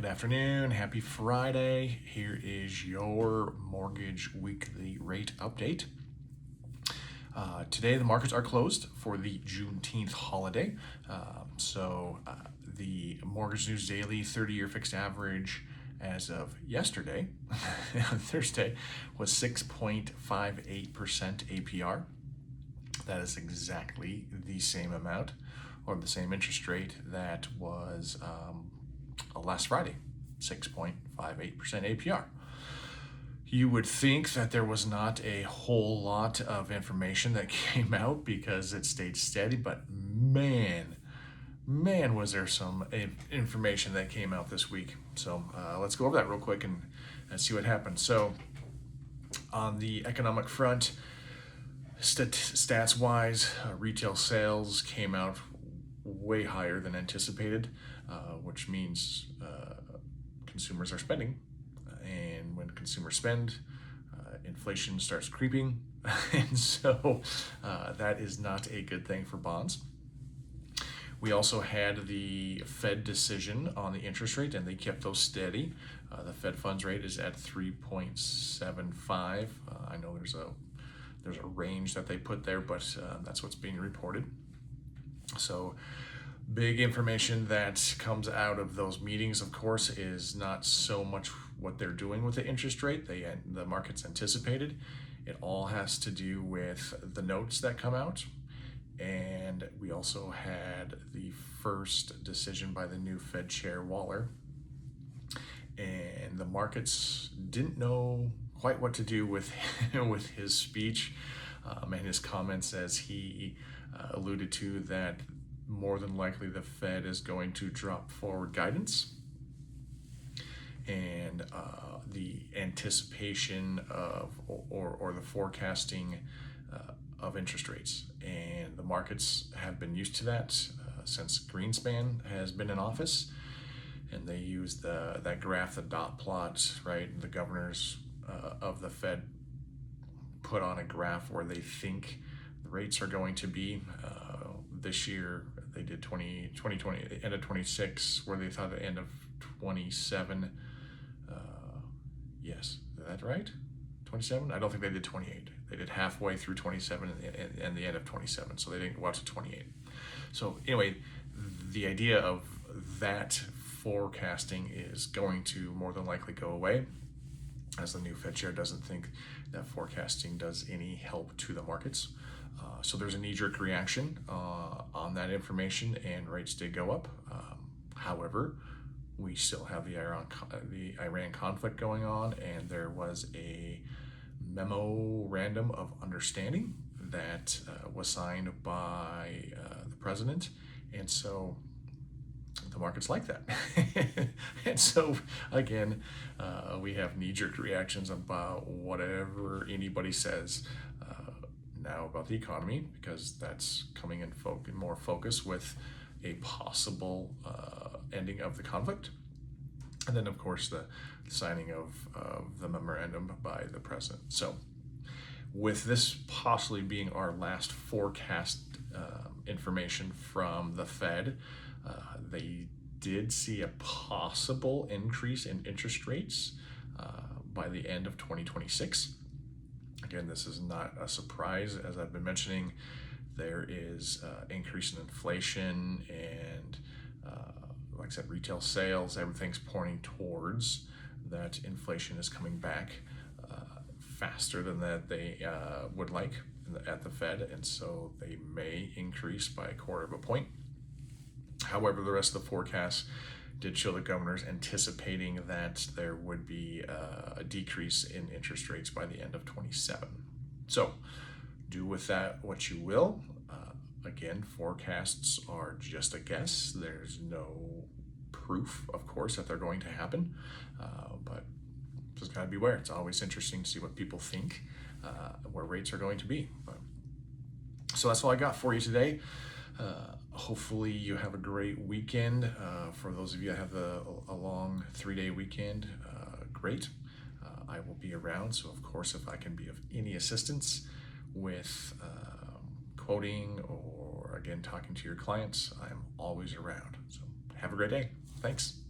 Good afternoon. Happy Friday. Here is your mortgage weekly rate update. Today, the markets are closed for the Juneteenth holiday. The Mortgage News Daily 30-year fixed average as of yesterday, Thursday, was 6.58% APR. That is exactly the same amount or the same interest rate that was last Friday, 6.58% APR. You would think that there was not a whole lot of information that came out because it stayed steady, but man, was there some information that came out this week. So let's go over that real quick and see what happened. So on the economic front, stats-wise, retail sales came out way higher than anticipated, which means consumers are spending. And when consumers spend, inflation starts creeping. And so that is not a good thing for bonds. We also had the Fed decision on the interest rate, and they kept those steady. The Fed funds rate is at 3.75. I know there's a range that they put there, but that's what's being reported. So big information that comes out of those meetings, of course, is not so much what they're doing with the interest rate. The market's anticipated. It all has to do with the notes that come out. And we also had the first decision by the new Fed Chair Waller. And the markets didn't know quite what to do with with his speech and his comments, as he alluded to that more than likely the Fed is going to drop forward guidance, and the anticipation of or the forecasting of interest rates. And the markets have been used to that since Greenspan has been in office, and they use that graph, the dot plot, right? The governors of the Fed put on a graph where they think the rates are going to be. This year they did 2020, end of 26, where they thought the end of 27. Yes, is that right? 27? I don't think they did 28. They did halfway through 27 and the end of 27, so they didn't go out to 28. So anyway, the idea of that forecasting is going to more than likely go away, as the new Fed chair doesn't think that forecasting does any help to the markets. So there's a knee-jerk reaction on that information, and rates did go up. However, we still have the Iran conflict going on, and there was a memorandum of understanding that was signed by the president, and so the markets like that. And so again, we have knee-jerk reactions about whatever anybody says now about the economy, because that's coming in more focus with a possible ending of the conflict. And then, of course, the signing of the memorandum by the president. So with this possibly being our last forecast information from the Fed, they did see a possible increase in interest rates by the end of 2026. Again, this is not a surprise. As I've been mentioning, there is increase in inflation, and like I said, retail sales, everything's pointing towards that inflation is coming back faster than that they would like at the Fed, and so they may increase by 1/4 point. However, the rest of the forecast did show the governors anticipating that there would be a decrease in interest rates by the end of 27. So do with that what you will. Again, forecasts are just a guess. There's no proof, of course, that they're going to happen, but just gotta beware. It's always interesting to see what people think where rates are going to be. So that's all I got for you today. Hopefully you have a great weekend. For those of you that have a long 3-day weekend, great. I will be around, so of course, if I can be of any assistance with quoting or again talking to your clients, I'm always around. So have a great day. Thanks.